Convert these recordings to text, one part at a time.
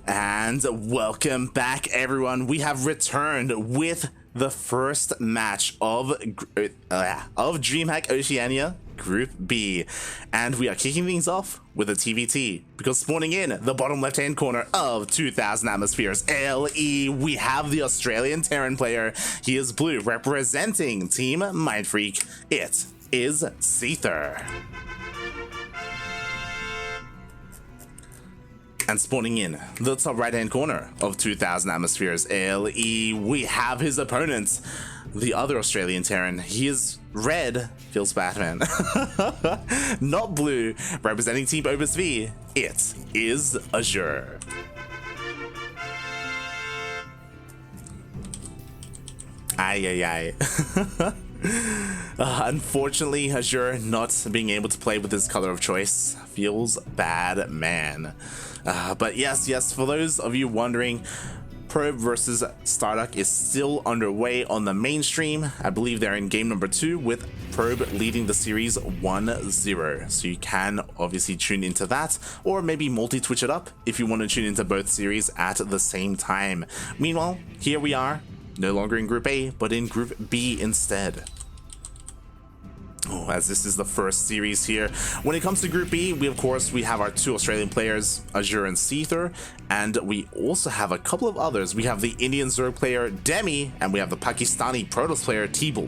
And welcome back, everyone. We have returned with the first match of DreamHack Oceania Group B, and we are kicking things off with a TVT because spawning in the bottom left-hand corner of 2000 Atmospheres LE, we have the Australian Terran player. He is blue, representing Team Mindfreak. It is Seither. And spawning in the top right-hand corner of 2000 Atmospheres LE, we have his opponent, the other Australian Terran. He is red, feels Batman. Not blue, representing Team Opus V. It is Azure. Unfortunately, Azure not being able to play with his color of choice feels bad, man. But yes, for those of you wondering, Probe versus StarCraft is still underway on the mainstream. I believe they're in game number 2 with Probe leading the series 1-0. So you can obviously tune into that, or maybe multi-twitch it up if you want to tune into both series at the same time. Meanwhile, here we are, no longer in Group A, but in Group B instead. As this is the first series here. When it comes to Group B, we have our 2 Australian players, Azure and Seither, and we also have a couple of others. We have the Indian Zerg player Demi, and we have the Pakistani Protoss player Tibul.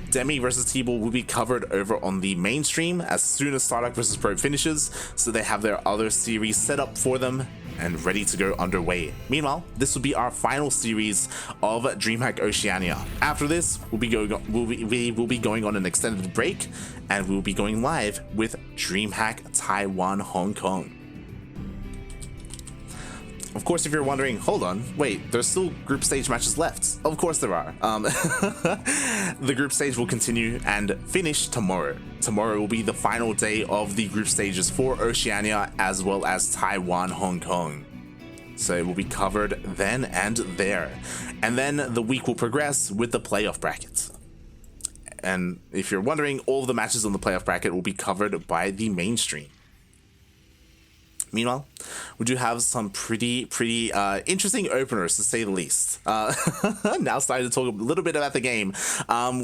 Demi versus Tibul will be covered over on the mainstream as soon as StarCraft versus Probe finishes, so they have their other series set up for them and ready to go underway. Meanwhile, this will be our final series of DreamHack Oceania. After this, we'll be going on an extended break, and we'll be going live with DreamHack Taiwan Hong Kong. Of course, if you're wondering, hold on, wait, there's still group stage matches left. Of course there are. The group stage will continue and finish tomorrow. Tomorrow will be the final day of the group stages for Oceania as well as Taiwan, Hong Kong. So it will be covered then and there. And then the week will progress with the playoff bracket. And if you're wondering, all of the matches on the playoff bracket will be covered by the mainstream. Meanwhile, we do have some pretty interesting openers, to say the least. Now starting to talk a little bit about the game.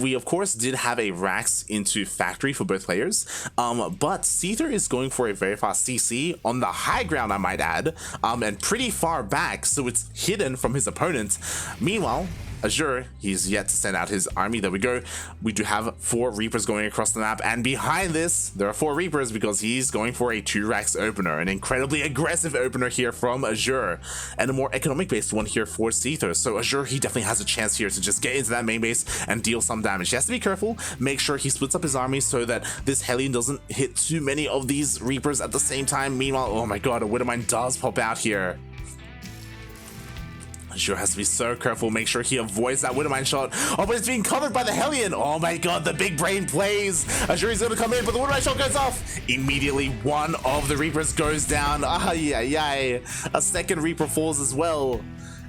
We of course did have a Rax into Factory for both players, but Seither is going for a very fast CC on the high ground, I might add, and pretty far back, so it's hidden from his opponent. Meanwhile, Azure, he's yet to send out his army. There we go. We do have 4 Reapers going across the map, and behind this, there are 4 Reapers because he's going for a 2 Rax opener, an incredibly aggressive opener here from Azure, and a more economic-based one here for Seither. So Azure, he definitely has a chance here to just get into that main base and deal some damage. He has to be careful, make sure he splits up his army so that this Hellion doesn't hit too many of these Reapers at the same time. Meanwhile, oh my god, a Widowmine does pop out here. Azure has to be so careful, make sure he avoids that Widowmine shot. Oh, but it's being covered by the Hellion. Oh my god, the big brain plays. Azure is going to come in, but the Widowmine shot goes off. Immediately, one of the Reapers goes down. A second Reaper falls as well.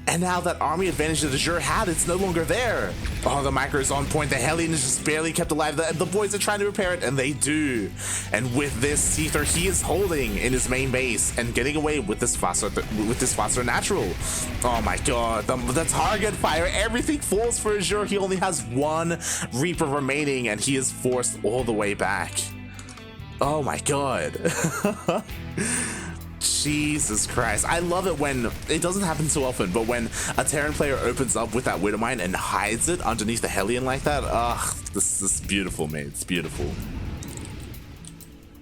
And now that army advantage that Azure had, it's no longer there. Oh, the micro is on point. The Hellion is just barely kept alive. The boys are trying to repair it, and they do. And with this, Seither, he is holding in his main base and getting away with this faster natural. Oh my god, the target fire, everything falls for Azure. He only has 1 Reaper remaining, and he is forced all the way back. Oh my god. Jesus Christ. I love it when it doesn't happen so often, but when a Terran player opens up with that Widowmine and hides it underneath the Hellion like that, this is beautiful, mate. It's beautiful.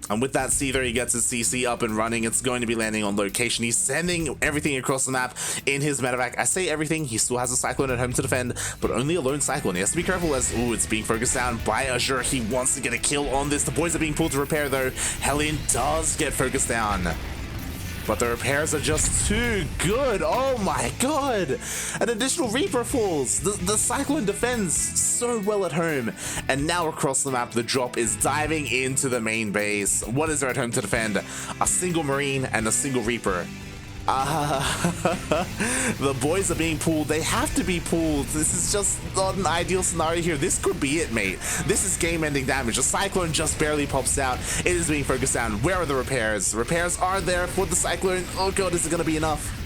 And with that Seither, he gets his CC up and running. It's going to be landing on location. He's sending everything across the map in his medevac. I say everything, he still has a Cyclone at home to defend, but only a lone Cyclone. He has to be careful as, it's being focused down by Azure. He wants to get a kill on this. The boys are being pulled to repair though. Hellion does get focused down, but the repairs are just too good. Oh my god. An additional Reaper falls. The Cyclone defends so well at home. And now across the map, the drop is diving into the main base. What is there at home to defend? A single Marine and a single Reaper. The boys are being pulled. They have to be pulled. This is just not an ideal scenario here. This could be it, mate. This is game-ending damage. The Cyclone just barely pops out. It is being focused down. Where are the repairs? Repairs are there for the Cyclone. Oh god, is it going to be enough?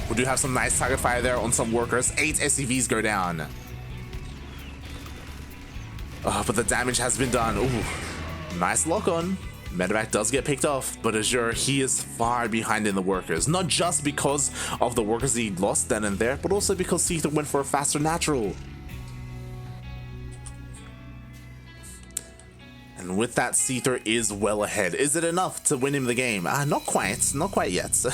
We do have some nice target fire there on some workers. 8 SCVs go down. But the damage has been done. Ooh, nice lock on. Medevac does get picked off, but Azure, he is far behind in the workers. Not just because of the workers he lost then and there, but also because Seither went for a faster natural. And with that, Seither is well ahead. Is it enough to win him the game? Not quite yet.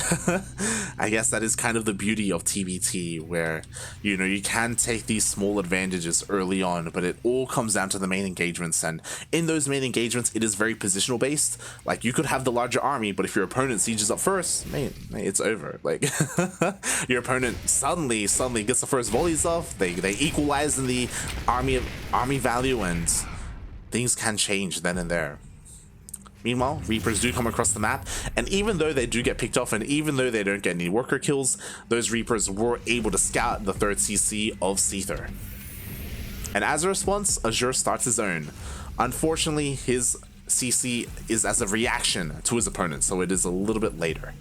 I guess that is kind of the beauty of TBT, where, you know, you can take these small advantages early on, but it all comes down to the main engagements. And in those main engagements, it is very positional based. Like, you could have the larger army, but if your opponent sieges up first, mate, it's over. Like, your opponent suddenly gets the first volleys off. They equalize in the army value, and things can change then and there. Meanwhile, Reapers do come across the map, and even though they do get picked off, and even though they don't get any worker kills, those Reapers were able to scout the 3rd CC of Seither. And as a response, Azure starts his own. Unfortunately, his CC is as a reaction to his opponent, so it is a little bit later.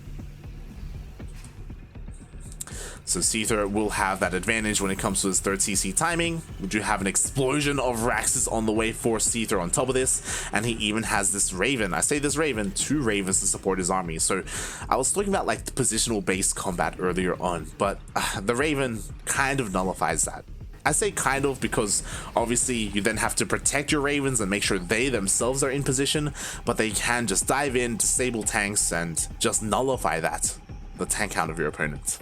So Seither will have that advantage when it comes to his 3rd CC timing. We do have an explosion of Raxes on the way for Seither on top of this, and he even has this Raven. I say this Raven, 2 Ravens to support his army. So I was talking about like the positional based combat earlier on, but the Raven kind of nullifies that. I say kind of because obviously you then have to protect your Ravens and make sure they themselves are in position, but they can just dive in, disable tanks, and just nullify that, the tank count of your opponent.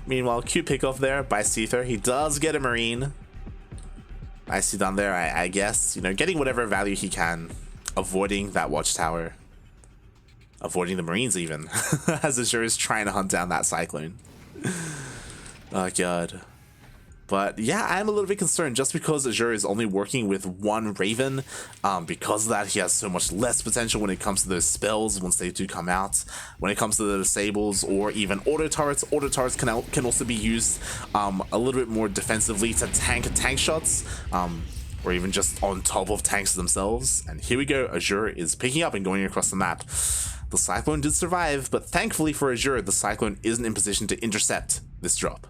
Meanwhile, cute pickoff there by Seither. He does get a Marine. I see down there, I guess, you know, getting whatever value he can, avoiding that watchtower, avoiding the Marines even, as Azure is trying to hunt down that Cyclone. Oh god. But yeah, I'm a little bit concerned just because Azure is only working with 1 Raven. Because of that, he has so much less potential when it comes to those spells once they do come out. When it comes to the disables or even auto turrets can also be used a little bit more defensively to tank shots. Or even just on top of tanks themselves. And here we go, Azure is picking up and going across the map. The Cyclone did survive, but thankfully for Azure, the Cyclone isn't in position to intercept this drop.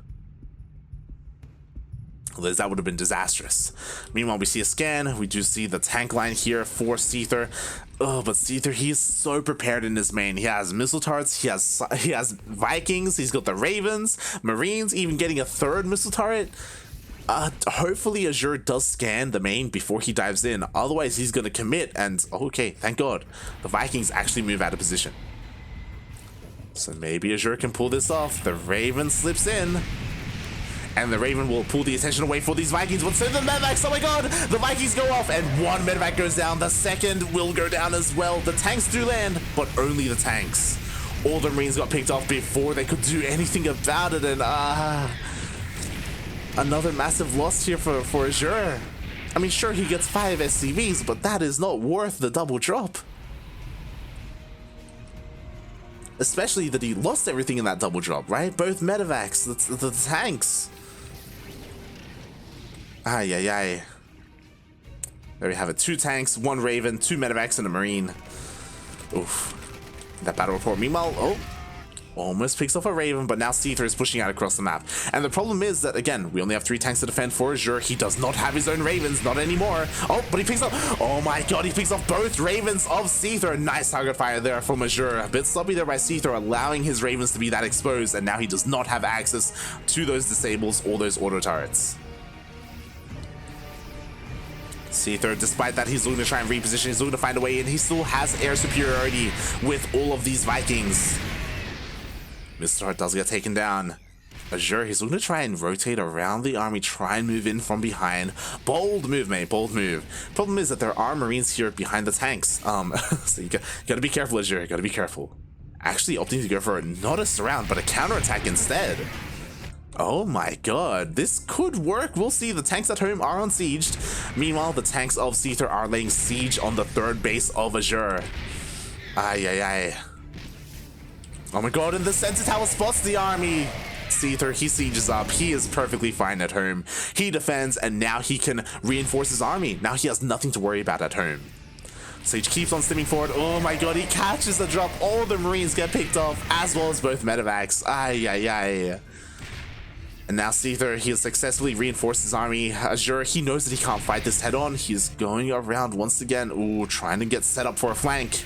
That would have been disastrous. Meanwhile, we see a scan. We do see the tank line here for Seither. Oh, but Seither, he's so prepared in his main. He has missile turrets. He has Vikings. He's got the Ravens, Marines, even getting a 3rd missile turret. Hopefully Azure does scan the main before he dives in. Otherwise, he's going to commit. And okay, thank God, the Vikings actually move out of position. So maybe Azure can pull this off. The Raven slips in. And the Raven will pull the attention away for these Vikings. But so the Medevacs, oh my god, the Vikings go off and 1 Medevac goes down. The 2nd will go down as well. The tanks do land, but only the tanks. All the Marines got picked off before they could do anything about it. And another massive loss here for Azure. I mean, sure, he gets 5 SCVs, but that is not worth the double drop. Especially that he lost everything in that double drop, right? Both Medevacs, the tanks. Ay, ay, ay. There we have it. 2 tanks, 1 Raven, 2 Medevacs, and a Marine. Oof. That battle report. Meanwhile, oh, almost picks off a Raven, but now Seither is pushing out across the map. And the problem is that, again, we only have 3 tanks to defend for Azure. He does not have his own Ravens, not anymore. Oh, but he picks up, oh my god, he picks off both Ravens of Seither. Nice target fire there from Azure. A bit sloppy there by Seither, allowing his Ravens to be that exposed, and now he does not have access to those disables or those auto turrets. Seither, despite that, he's looking to try and reposition, he's looking to find a way in. He still has air superiority with all of these Vikings. Mr. Hart does get taken down. Azure, he's looking to try and rotate around the army, try and move in from behind. Bold move, mate, bold move. Problem is that there are Marines here behind the tanks. So you gotta be careful, Azure, gotta be careful. Actually opting to go for not a surround, but a counterattack instead. Oh my god, this could work. We'll see. The tanks at home are unsieged. Meanwhile, the tanks of Seither are laying siege on the 3rd base of Azure. Ay, ay, ay. Oh my god, and the center tower spots the army. Seither, he sieges up. He is perfectly fine at home. He defends, and now he can reinforce his army. Now he has nothing to worry about at home. Sage keeps on steaming forward. Oh my god, he catches the drop. All the Marines get picked off, as well as both medevacs. Ay, ay, ay. And now Seither, he has successfully reinforced his army. Azure, he knows that he can't fight this head on. He's going around once again. Ooh, trying to get set up for a flank.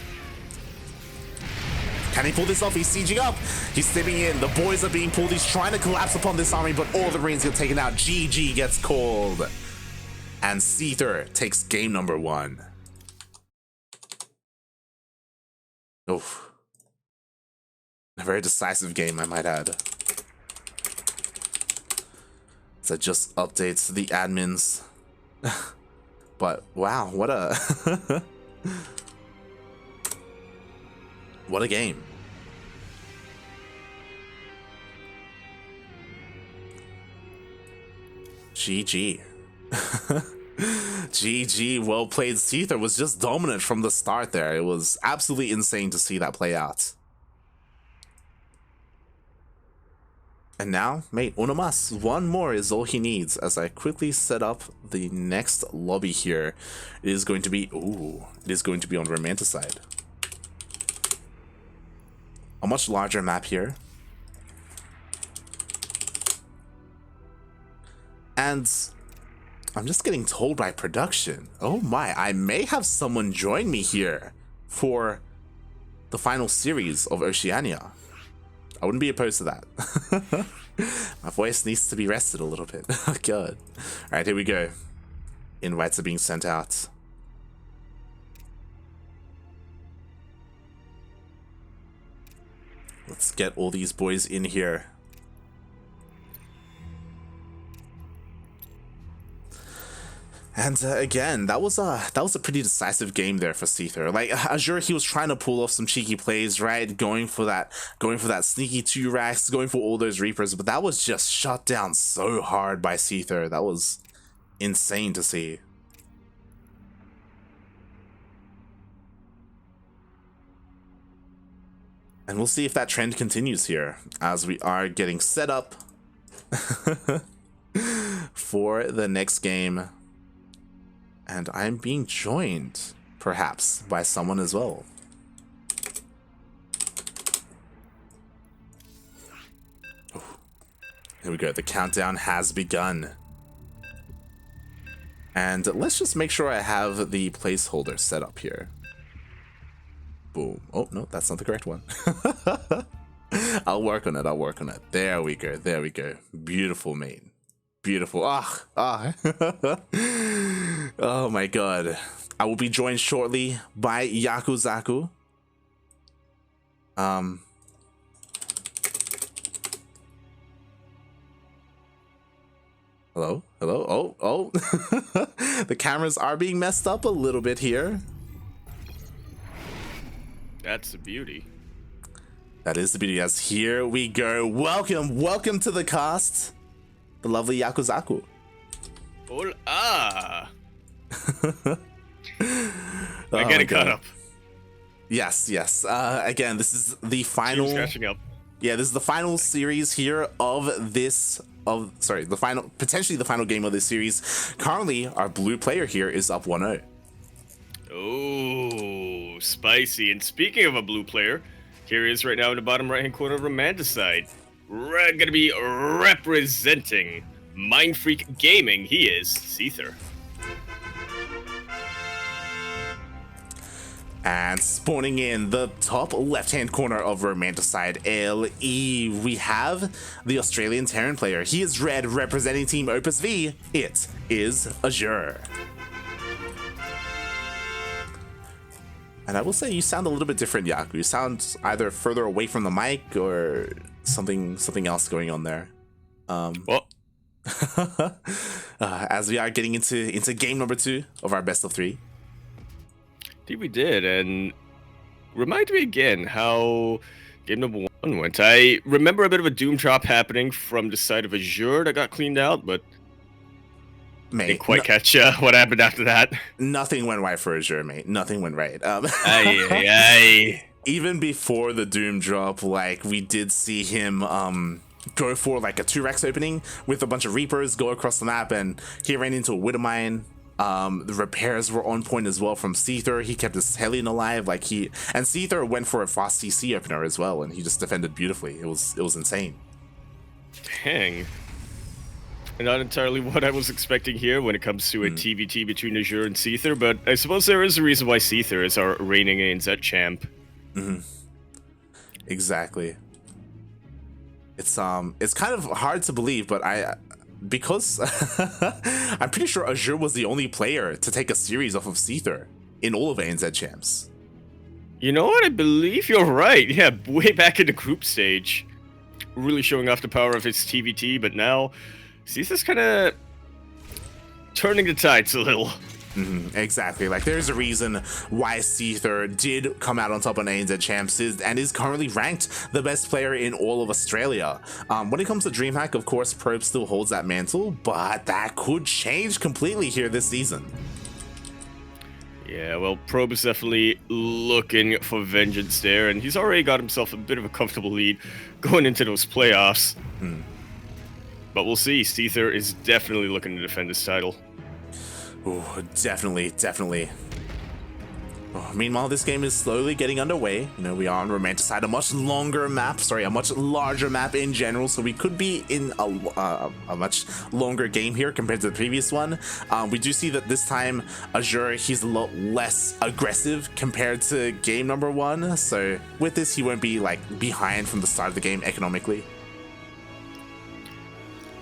Can he pull this off? He's sieging up. He's stepping in. The boys are being pulled. He's trying to collapse upon this army, but all the Marines get taken out. GG gets called. And Seither takes game number 1. Oof. A very decisive game, I might add. So just updates the admins. But wow, what a what a game. GG. GG, well played. Seither was just dominant from the start there. It was absolutely insane to see that play out. And now, mate, uno más. One more is all he needs. As I quickly set up the next lobby here, it is going to be, ooh, it is going to be on Romanticide. A much larger map here. And I'm just getting told by production, oh my, I may have someone join me here for the final series of Oceania. I wouldn't be opposed to that. My voice needs to be rested a little bit. Oh god. Alright, here we go. Invites are being sent out. Let's get all these boys in here. And again, that was a pretty decisive game there for Seither. Like Azure, he was trying to pull off some cheeky plays, right? Going for that sneaky 2 racks, going for all those Reapers, but that was just shut down so hard by Seither. That was insane to see. And we'll see if that trend continues here as we are getting set up for the next game. And I'm being joined, perhaps, by someone as well. Ooh. Here we go. The countdown has begun. And let's just make sure I have the placeholder set up here. Boom. Oh, no, that's not the correct one. I'll work on it. I'll work on it. There we go. There we go. Beautiful, mate. Beautiful. Oh my god. I will be joined shortly by Yakuzaku. Hello? Hello? Oh. The cameras are being messed up a little bit here. That's the beauty. That is the beauty. Yes, here we go. Welcome to the cast. The lovely Yakuzaku. Hola. I get caught up. Yes. Again, this is the final. Catching up. Yeah, this is the final series here of this. Potentially the final game of this series. Currently, our blue player here is up 1-0. Oh, spicy. And speaking of a blue player, here he is right now in the bottom right-hand corner of Romanticide. Gonna be representing Mind Freak Gaming. He is Seither. And spawning in the top left-hand corner of Romanticide LE, we have the Australian Terran player. He is red, representing Team Opus V. It is Azure. And I will say you sound a little bit different, Yaku. You sound either further away from the mic or something else going on there. Well, as we are getting into game number 2 of our best of 3. I think we did, and remind me again how game number 1 went. I remember a bit of a doom drop happening from the side of Azure that got cleaned out, but Mate, didn't quite catch what happened after that. Nothing went right for Azure, mate. Nothing went right. Aye, aye, aye. Even before the Doom drop, like, we did see him go for like a 2-Rex opening with a bunch of Reapers, go across the map, and he ran into a Widowmine. The repairs were on point as well from Seither. He kept his Hellion alive, and Seither went for a fast CC opener as well, and he just defended beautifully. It was insane. Dang. Not entirely what I was expecting here when it comes to a TVT between Azure and Seither, but I suppose there is a reason why Seither is our reigning ANZ champ. Exactly. It's kind of hard to believe, but because I'm pretty sure Azure was the only player to take a series off of Seither in all of ANZ champs. You know what? I believe you're right. Yeah, way back in the group stage, really showing off the power of his TVT, but now Seither's kind of turning the tides a little. Exactly. Like, there's a reason why Seither did come out on top on ANZ champs and is currently ranked the best player in all of Australia. When it comes to DreamHack, of course, Probe still holds that mantle, but that could change completely here this season. Yeah, well, Probe is definitely looking for vengeance there, and he's already got himself a bit of a comfortable lead going into those playoffs. But we'll see. Seither is definitely looking to defend his title. Ooh, definitely. Oh, meanwhile, this game is slowly getting underway. You know, we are on Romanticide, a much larger map in general, so we could be in a much longer game here compared to the previous one. We do see that this time Azure, he's a lot less aggressive compared to game number 1, so with this he won't be like behind from the start of the game economically.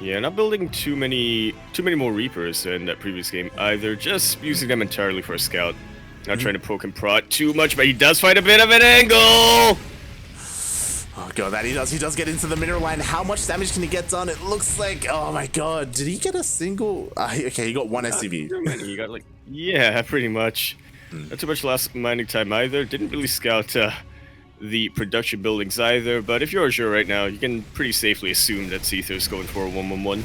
Yeah, not building too many more Reapers than that previous game either, just using them entirely for a scout. Not trying to poke and prod too much, but he does find a bit of an angle! Oh god, that he does get into the mineral line. How much damage can he get done? It looks like, oh my god, did he get a single? Okay, he got one SCV. He got yeah, pretty much. Not too much last mining time either. Didn't really scout the production buildings either, but if you're Azure right now, you can pretty safely assume that Seither's going for a 1-1-1.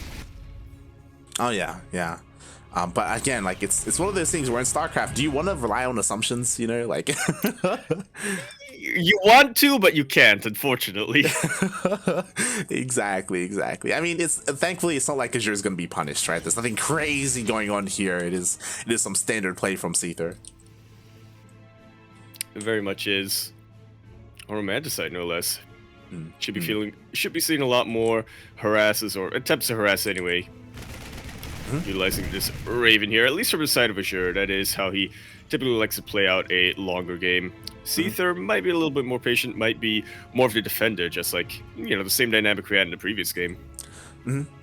Oh yeah. But again, like, it's one of those things where in StarCraft, do you want to rely on assumptions, you know, like... You want to, but you can't, unfortunately. Exactly. I mean, thankfully it's not like Azure's going to be punished, right? There's nothing crazy going on here. It is some standard play from Seither. It very much is. Or Romanticide, no less. Should be seeing a lot more harasses, or attempts to harass anyway. Utilizing this Raven here, at least from the side of Azure. That is how he typically likes to play out a longer game. Seither might be a little bit more patient, might be more of the defender, just like, you know, the same dynamic we had in the previous game.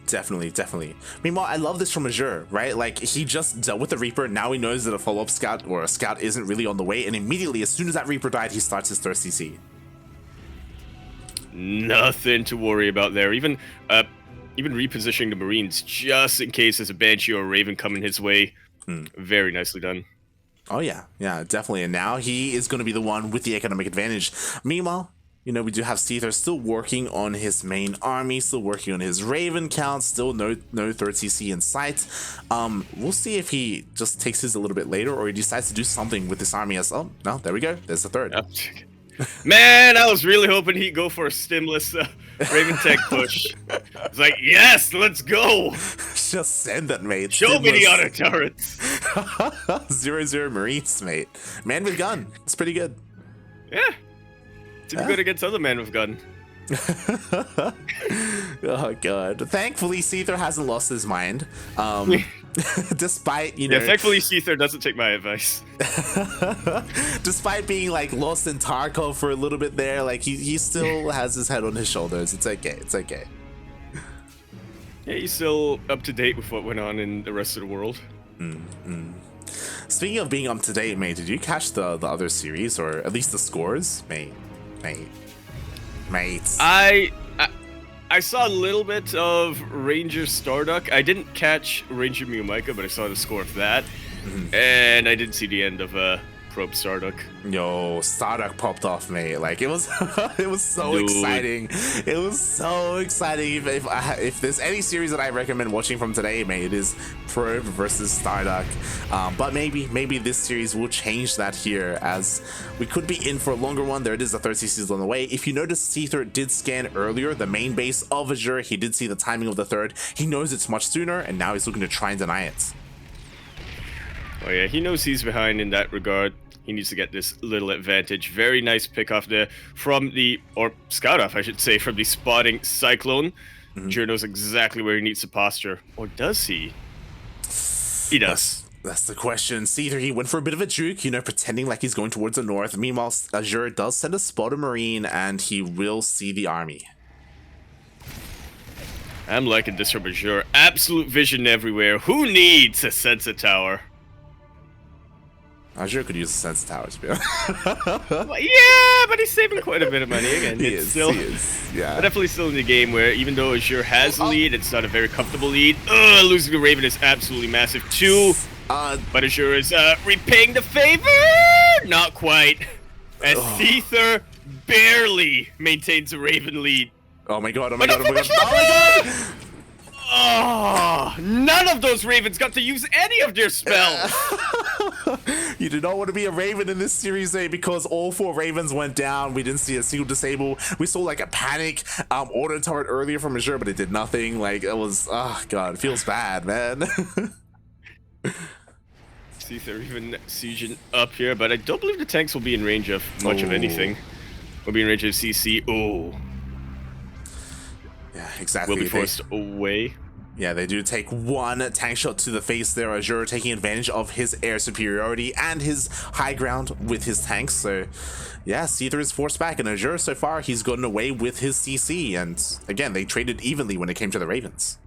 Definitely. Meanwhile, I love this from Azure, right? Like, he just dealt with the Reaper, now he knows that a follow-up scout or a scout isn't really on the way, and immediately, as soon as that Reaper died, he starts his third CC. Nothing to worry about there. Even repositioning the Marines just in case there's a Banshee or a Raven coming his way. Very nicely done. Oh yeah, definitely. And now he is going to be the one with the economic advantage. Meanwhile, you know, we do have Seither still working on his main army, still working on his Raven count, still no third CC in sight. We'll see if he just takes his a little bit later, or he decides to do something with this army as... Oh, no, there we go. There's the third. Man, I was really hoping he'd go for a stimless Raven tech push. It's like, yes, let's go. Just send it, mate. Show me the auto turrets. 0-0 Marines, mate. Man with gun. It's pretty good. Yeah. It's good against other man with gun. Oh god. Thankfully, Seither hasn't lost his mind. Despite, you know... Yeah, thankfully Seither doesn't take my advice. Despite being, like, lost in Tarkov for a little bit there, like, he still has his head on his shoulders. It's okay. Yeah, he's still up to date with what went on in the rest of the world. Speaking of being up to date, mate, did you catch the other series, or at least the scores? Mate. I saw a little bit of Ranger Starduck. I didn't catch Ranger Miyamika, but I saw the score of that. And I didn't see the end of probe Starduck. Yo, Starduck popped off, mate. Like it was, it was so exciting. It was so exciting. If there's any series that I recommend watching from today, mate, it is Probe versus Starduck. But maybe this series will change that here, as we could be in for a longer one. There it is, the third season on the way. If you notice, Seither did scan earlier the main base of Azure. He did see the timing of the third. He knows it's much sooner, and now he's looking to try and deny it. Oh yeah, he knows he's behind in that regard. He needs to get this little advantage. Very nice pick off there from the, or scout off, I should say, from the spotting Cyclone. Azure knows exactly where he needs to posture. Or does he? He does. That's the question. Seither, he went for a bit of a juke, you know, pretending like he's going towards the north. Meanwhile, Azure does send a spotter marine, and he will see the army. I'm liking this from Azure. Absolute vision everywhere. Who needs a sensor tower? Azure could use a sensor tower, to be honest. Well, yeah, but he's saving quite a bit of money again. He is, yeah. But definitely still in the game where, even though Azure has the lead, it's not a very comfortable lead. Losing the Raven is absolutely massive too. But Azure is repaying the favor. Not quite. As Seither barely maintains the Raven lead. Oh my god, oh my god, oh my god. Oh my god! Oh, none of those Ravens got to use any of their spells. You do not want to be a Raven in this series, eh? Because all 4 Ravens went down. We didn't see a single disable. We saw like a panic auto turret earlier from Azure, but it did nothing. Like it was, oh god, it feels bad, man. Seither even sieging up here, but I don't believe the tanks will be in range of much of anything. Will be in range of CC. Oh. Yeah, exactly. Will be forced away. Yeah, they do take one tank shot to the face there. Azure taking advantage of his air superiority and his high ground with his tanks. So, yeah, Seither is forced back. And Azure, so far, he's gotten away with his CC. And, again, they traded evenly when it came to the Ravens.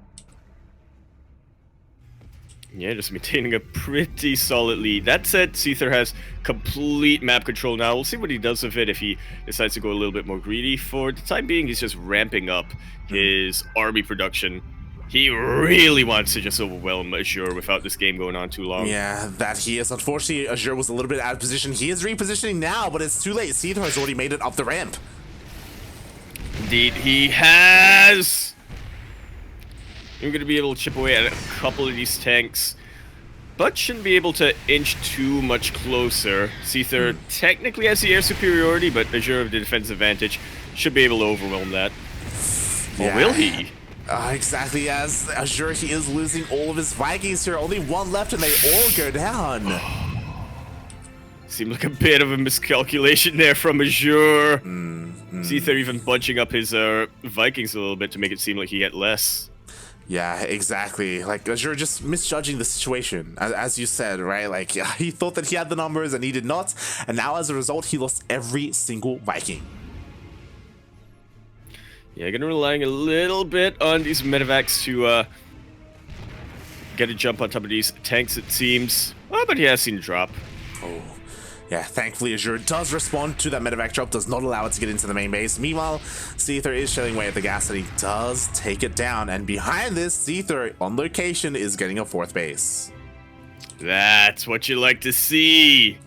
Yeah, just maintaining a pretty solid lead. That said, Seither has complete map control now. We'll see what he does with it if he decides to go a little bit more greedy. For the time being, he's just ramping up his army production. He really wants to just overwhelm Azure without this game going on too long. Yeah, that he is. Unfortunately, Azure was a little bit out of position. He is repositioning now, but it's too late. Seither has already made it up the ramp. Indeed, he has. You're going to be able to chip away at a couple of these tanks, but shouldn't be able to inch too much closer. Seither technically has the air superiority, but Azure with the defensive advantage should be able to overwhelm that. Yeah. Or will he? Exactly, as Azure, he is losing all of his Vikings here. Only one left and they all go down. Seemed like a bit of a miscalculation there from Azure. Seither even bunching up his Vikings a little bit to make it seem like he had less. Yeah, exactly. Like, Azure just misjudging the situation, as you said, right? Like, he thought that he had the numbers and he did not. And now, as a result, he lost every single Viking. Yeah, gonna relying a little bit on these medevacs to get a jump on top of these tanks, it seems. Oh, but he has seen a drop. Oh, yeah, thankfully Azure does respond to that medevac drop, does not allow it to get into the main base. Meanwhile, Seither is shelling away at the gas and he does take it down. And behind this, Seither, on location, is getting a 4th base. That's what you like to see.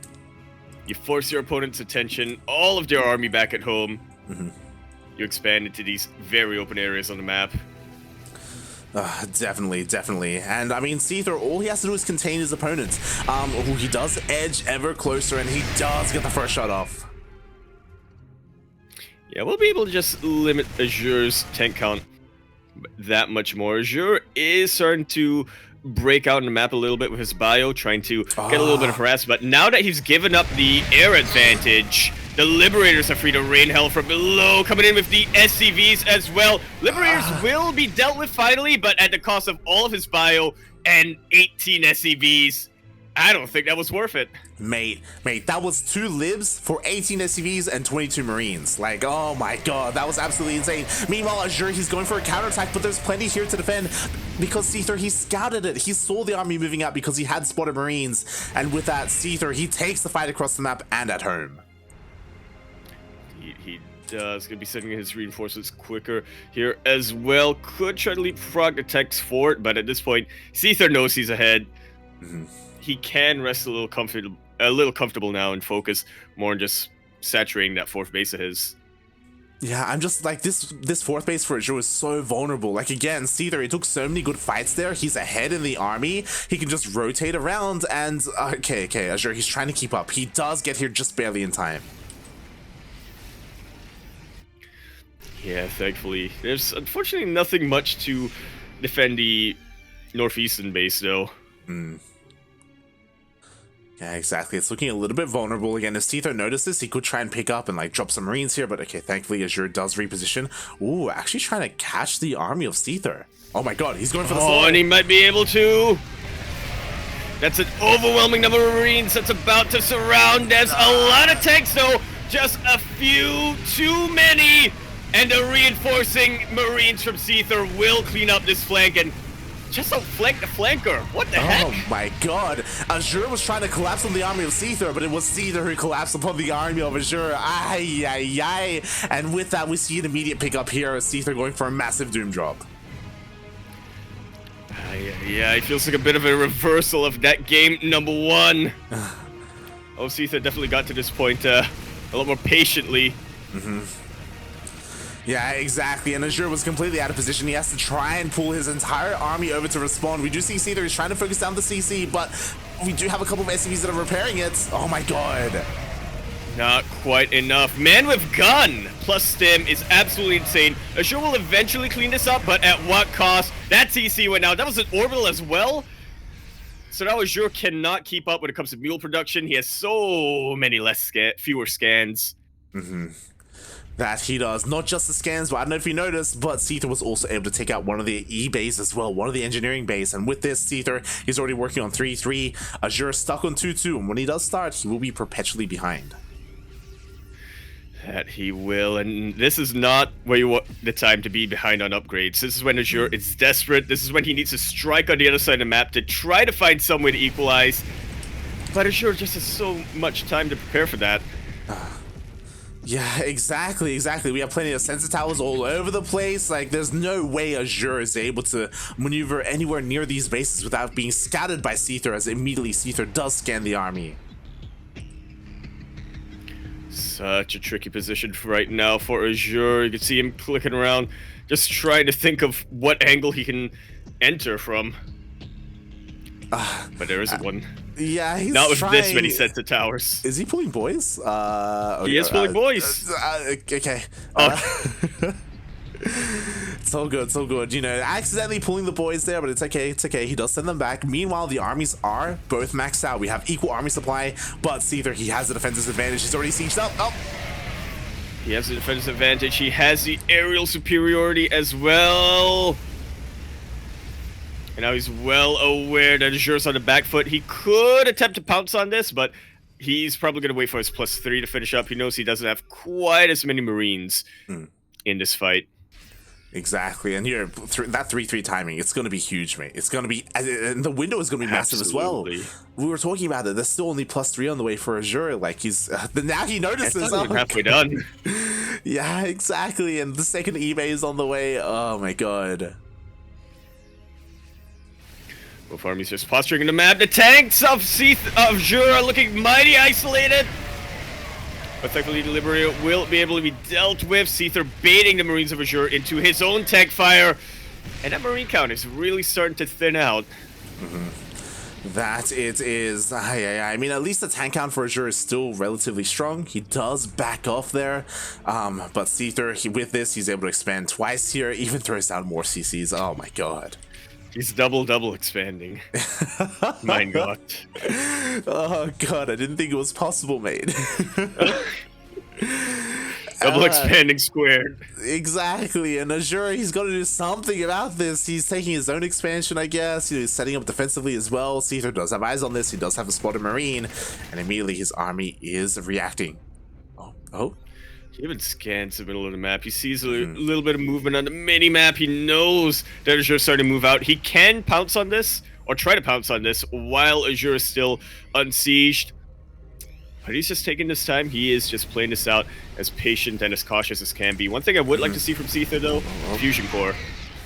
You force your opponent's attention, all of their army back at home. You expand into these very open areas on the map. Definitely. And I mean, Seither, all he has to do is contain his opponent. Who he does edge ever closer, and he does get the first shot off. Yeah, we'll be able to just limit Azure's tank count that much more. Azure is starting to break out on the map a little bit with his bio, trying to get a little bit of harassment. But now that he's given up the air advantage, the Liberators are free to rain hell from below, coming in with the SCVs as well. Liberators will be dealt with finally, but at the cost of all of his bio and 18 SCVs. I don't think that was worth it. Mate, that was 2 libs for 18 SCVs and 22 Marines. Like, oh my god, that was absolutely insane. Meanwhile, Azure, he's going for a counterattack, but there's plenty here to defend because Seither, he scouted it. He saw the army moving out because he had spotted Marines. And with that, Seither, he takes the fight across the map and at home. He does. Gonna be sending his reinforcements quicker here as well. Could try to leapfrog the tech's fort, but at this point, Seither knows he's ahead. He can rest a little a little comfortable now and focus more on just saturating that fourth base of his. Yeah, I'm just like, this fourth base for Azure is so vulnerable. Like, again, Seither, he took so many good fights there. He's ahead in the army. He can just rotate around and okay, Azure, he's trying to keep up. He does get here just barely in time. Yeah, thankfully. There's unfortunately nothing much to defend the northeastern base, though. Yeah, exactly. It's looking a little bit vulnerable. Again, if Seither notices, he could try and pick up and like drop some Marines here, but okay, thankfully Azure does reposition. Ooh, actually trying to catch the army of Seither. Oh my god, he's going for the slow. Oh, and he might be able to. That's an overwhelming number of Marines that's about to surround. There's a lot of tanks, though. Just a few too many. And the reinforcing Marines from Seither will clean up this flank and just outflank the flanker. What the heck? Oh my god. Azure was trying to collapse on the army of Seither, but it was Seither who collapsed upon the army of Azure. Ay, ay, ay. And with that, we see an immediate pickup here as Seither going for a massive doom drop. Yeah, it feels like a bit of a reversal of that game number 1. Oh, Seither definitely got to this point a lot more patiently. Yeah, exactly, and Azure was completely out of position. He has to try and pull his entire army over to respond. We do see Seither is trying to focus down the CC, but we do have a couple of SCVs that are repairing it. Oh my god. Not quite enough. Man with gun plus stim is absolutely insane. Azure will eventually clean this up, but at what cost? That CC went out. That was an orbital as well. So now Azure cannot keep up when it comes to mule production. He has so many fewer scans. That he does. Not just the scans, but I don't know if you noticed, but Seither was also able to take out one of the E-bays as well, one of the engineering bays. And with this, Seither, he's already working on 3-3. Azure stuck on 2-2, and when he does start, he will be perpetually behind. That he will, and this is not where you want the time to be behind on upgrades. This is when Azure is desperate. This is when he needs to strike on the other side of the map to try to find some way to equalize. But Azure just has so much time to prepare for that. Yeah, exactly. We have plenty of sensor towers all over the place. Like, there's no way Azure is able to maneuver anywhere near these bases without being scattered by Seither, as immediately Seither does scan the army. Such a tricky position right now for Azure. You can see him clicking around, just trying to think of what angle he can enter from. But there isn't one. Yeah, he's not with trying. This many sets of towers. Is he pulling boys? He is pulling boys. Okay. It's all good. You know, accidentally pulling the boys there, but it's okay. He does send them back. Meanwhile, the armies are both maxed out. We have equal army supply, but Seither, he has the defensive advantage. He's already sieged up. Oh. He has the defensive advantage. He has the aerial superiority as well. And now he's well aware that Azure's on the back foot. He could attempt to pounce on this, but he's probably going to wait for his +3 to finish up. He knows he doesn't have quite as many Marines in this fight. Exactly, and here, that 3-3 timing, it's going to be huge, mate. It's going to be, and the window is going to be massive as well. We were talking about it. There's still only +3 on the way for Azure. Like, he's, now he notices. We're halfway done. Yeah, exactly, and the second eBay is on the way. Oh my god. Both armies just posturing in the map. The tanks of Azure are looking mighty isolated. But thankfully, the Liberator will be able to be dealt with. Seither baiting the Marines of Azure into his own tank fire. And that Marine count is really starting to thin out. That it is. I mean, at least the tank count for Azure is still relatively strong. He does back off there. But Seither, with this, he's able to expand twice here. Even throws down more CCs. Oh my god. He's double expanding. Mein Gott. Oh god, I didn't think it was possible, mate. Double expanding squared. Exactly, and Azure, he's got to do something about this. He's taking his own expansion, I guess. He's setting up defensively as well. Seither does have eyes on this. He does have a spotted Marine, and immediately his army is reacting. Oh. He even scans the middle of the map. He sees a little bit of movement on the mini-map. He knows that Azure is starting to move out. He can pounce on this, or try to pounce on this, while Azure is still unsieged. But he's just taking this time. He is just playing this out as patient and as cautious as can be. One thing I would like to see from Seither, though, Fusion Core.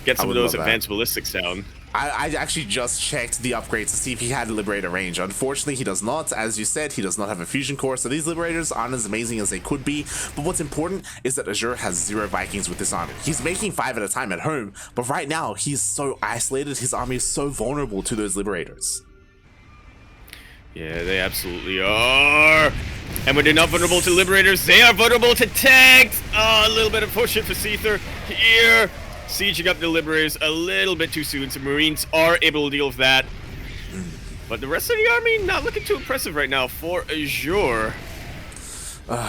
Get some of those advanced ballistics down. I actually just checked the upgrades to see if he had Liberator range. Unfortunately, he does not. As you said, he does not have a fusion core, so these Liberators aren't as amazing as they could be. But what's important is that Azure has 0 Vikings with this army. He's making 5 at a time at home, but right now he's so isolated, his army is so vulnerable to those Liberators. Yeah, they absolutely are. And when they're not vulnerable to Liberators, they are vulnerable to tanks. Oh, a little bit of push it for Seither here. Sieging up the Liberators a little bit too soon, so Marines are able to deal with that. But the rest of the army not looking too impressive right now for Azure.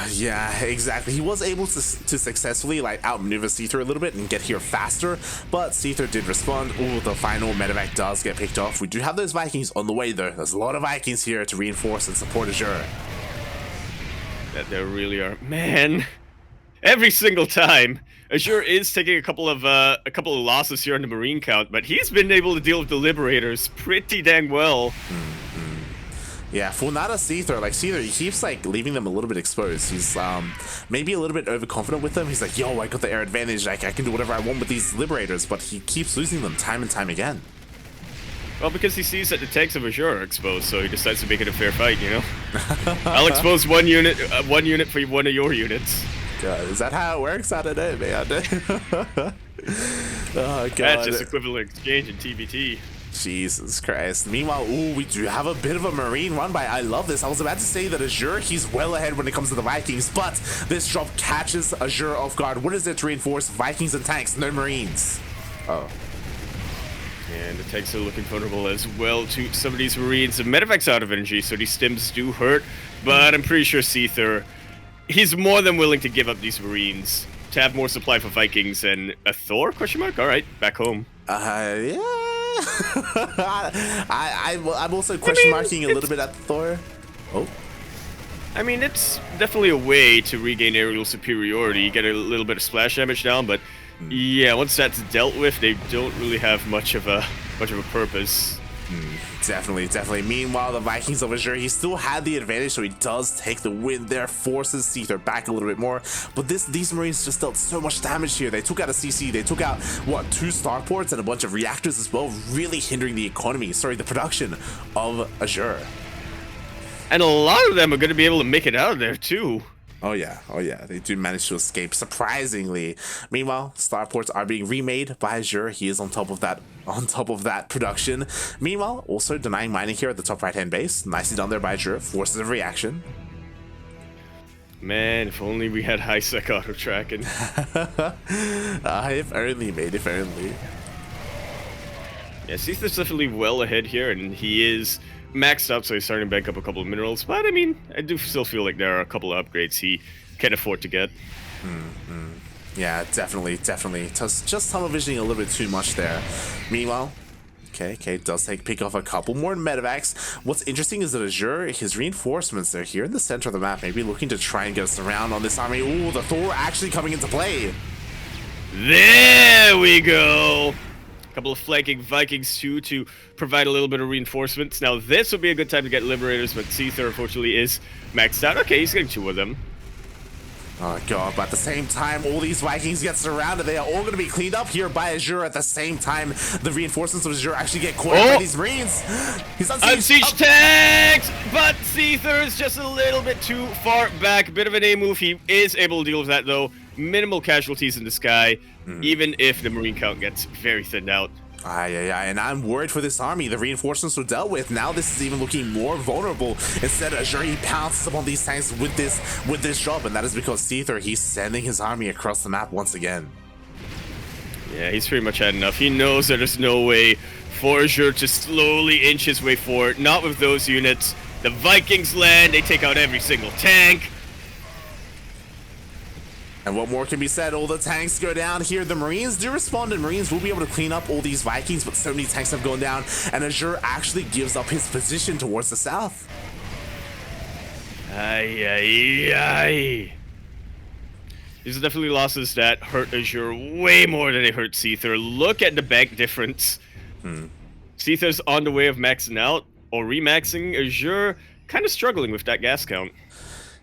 Yeah, exactly. He was able to successfully outmaneuver Seither a little bit and get here faster, but Seither did respond. Ooh, the final medevac does get picked off. We do have those Vikings on the way though. There's a lot of Vikings here to reinforce and support Azure. That there really are. Man, every single time. Azure is taking a couple of losses here on the Marine count, but he's been able to deal with the Liberators pretty dang well. Yeah, for not a Seither, Seither, he keeps leaving them a little bit exposed. He's maybe a little bit overconfident with them. He's like, yo, I got the air advantage, I can do whatever I want with these Liberators, but he keeps losing them time and time again. Well, because he sees that the tanks of Azure are exposed, so he decides to make it a fair fight, you know? I'll expose one unit for one of your units. God, is that how it works? I don't know, man. Oh, God. That's just equivalent exchange in TBT. Jesus Christ. Meanwhile, ooh, we do have a bit of a Marine run by. I love this. I was about to say that Azure, he's well ahead when it comes to the Vikings, but this drop catches Azure off guard. What is it to reinforce? Vikings and tanks, no Marines. Oh. And the tanks are looking vulnerable as well to some of these Marines. The medevac's out of energy, so these stims do hurt, but I'm pretty sure Seither, he's more than willing to give up these Marines to have more supply for Vikings and a Thor? Question mark? All right, back home. Yeah. I'm also question marking a little bit at Thor. Oh. I mean, it's definitely a way to regain aerial superiority. You get a little bit of splash damage down, but yeah, once that's dealt with, they don't really have much of a purpose. Definitely. Meanwhile, the Vikings of Azure, he still had the advantage, so he does take the win there, forces Seither back a little bit more. But these Marines just dealt so much damage here. They took out a CC, they took out, what, 2 starports and a bunch of reactors as well, really hindering the the production of Azure. And a lot of them are going to be able to make it out of there, too. Oh yeah, they do manage to escape, surprisingly. Meanwhile, starports are being remade by Azure. He is on top of that production. Meanwhile, also denying mining here at the top right-hand base. Nicely done there by Azure, forces a reaction. Man, if only we had high-sec auto-tracking. If only, mate, if only. Yeah, Seither's definitely well ahead here, and he is maxed out, so he's starting to bank up a couple of minerals. But I mean, I do still feel like there are a couple of upgrades he can afford to get. Yeah, definitely. Just tunnel visioning a little bit too much there. Meanwhile, okay, does pick off a couple more medevacs. What's interesting is that Azure, his reinforcements, they're here in the center of the map, maybe looking to try and get us around on this army. Ooh, the Thor actually coming into play. There we go. Couple of flanking Vikings too to provide a little bit of reinforcements. Now this would be a good time to get Liberators, but Seither unfortunately is maxed out. Okay, he's getting 2 of them. Oh god, but at the same time, all these Vikings get surrounded. They are all going to be cleaned up here by Azure at the same time. The reinforcements of Azure actually get caught by these Marines. He's on siege tanks, but Seither is just a little bit too far back. Bit of an A move. He is able to deal with that though. Minimal casualties in the sky, even if the Marine count gets very thinned out. And I'm worried for this army. The reinforcements were dealt with. Now this is even looking more vulnerable. Instead, Azure, he pounces upon these tanks with this drop, and that is because Seither, he's sending his army across the map once again. Yeah, he's pretty much had enough. He knows that there's no way for Azure to slowly inch his way forward. Not with those units. The Vikings land, they take out every single tank. And what more can be said? All the tanks go down here. The Marines do respond, and Marines will be able to clean up all these Vikings, but so many tanks have gone down, and Azure actually gives up his position towards the south. These are definitely losses that hurt Azure way more than they hurt Seither. Look at the bank difference. Seither's on the way of maxing out or remaxing. Azure kind of struggling with that gas count.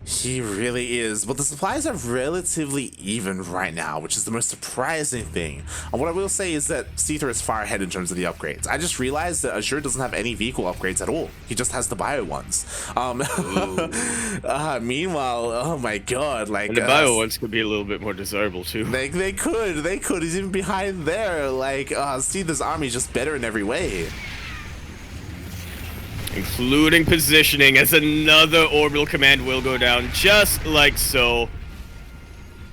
He really is, but the supplies are relatively even right now, which is the most surprising thing. And what I will say is that Seither is far ahead in terms of the upgrades. I just realized that Azure doesn't have any vehicle upgrades at all. He just has the bio ones. Meanwhile, oh my god, like... And the bio ones could be a little bit more desirable too. They could. He's even behind there. Like, Seither's army is just better in every way. Including positioning, as another orbital command will go down, just like so.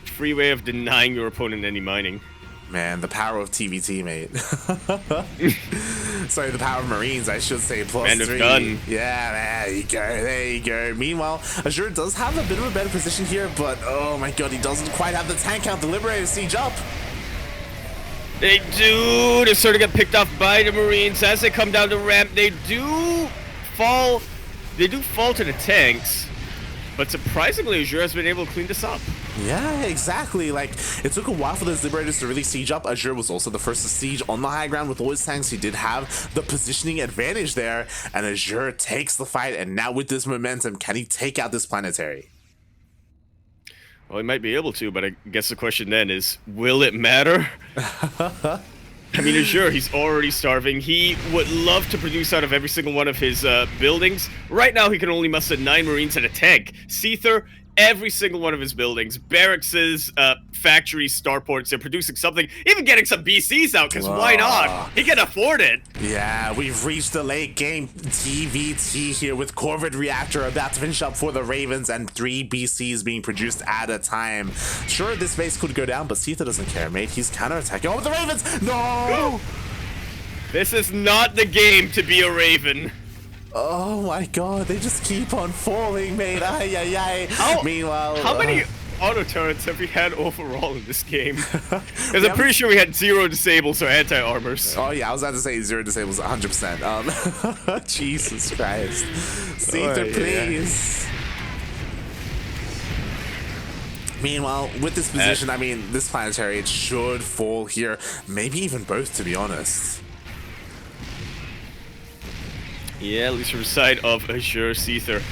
Free way of denying your opponent any mining. Man, the power of TVT, mate. Sorry, the power of Marines, I should say, plus Man of 3. gun. Yeah, there you go. Meanwhile, Azure does have a bit of a better position here, but oh my god, he doesn't quite have the tank count. The Liberator siege up. They do. They sort of get picked off by the Marines as they come down the ramp. They do fall to the tanks, but surprisingly, Azure has been able to clean this up. Yeah, exactly. Like, it took a while for those Liberators to really siege up. Azure was also the first to siege on the high ground with all his tanks. He did have the positioning advantage there, and Azure takes the fight, and now with this momentum, can he take out this planetary? Well, he might be able to, but I guess the question then is, will it matter? I mean, Azure, he's already starving. He would love to produce out of every single one of his buildings. Right now, he can only muster 9 Marines and a tank. Seither, every single one of his buildings, barracks, factories, starports, they're producing something, even getting some BCs out, because why not? He can afford it. Yeah, we've reached the late game TVT here with Corvid Reactor about to finish up for the Ravens and 3 BCs being produced at a time. Sure, this base could go down, but Seither doesn't care, mate. He's counterattacking. Oh, with the Ravens! No! This is not the game to be a Raven. Oh my god, they just keep on falling, mate. Ay, ay, ay. Meanwhile... How many auto turrets have we had overall in this game? Because I'm pretty sure we had 0 disables or anti-armors. Oh yeah, I was about to say 0 disables 100%. Jesus Christ. Seither, please. Yeah. Meanwhile, with this position, I mean, this planetary, it should fall here. Maybe even both, to be honest. Yeah, at least from the side of Azure. Seither,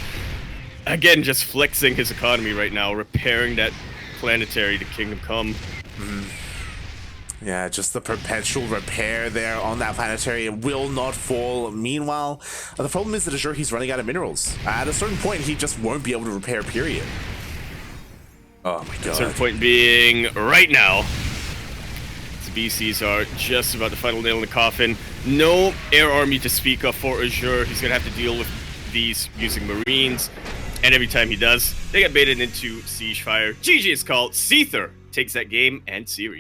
again, just flexing his economy right now, repairing that planetary to Kingdom Come. Yeah, just the perpetual repair there on that planetary. It will not fall. Meanwhile, the problem is that Azure, he's running out of minerals. At a certain point, he just won't be able to repair, period. Oh my god. A certain point being right now. The BCs are just about the final nail in the coffin. No air army to speak of for Azure. He's going to have to deal with these using Marines. And every time he does, they get baited into siege fire. GG is called. Seither takes that game and series.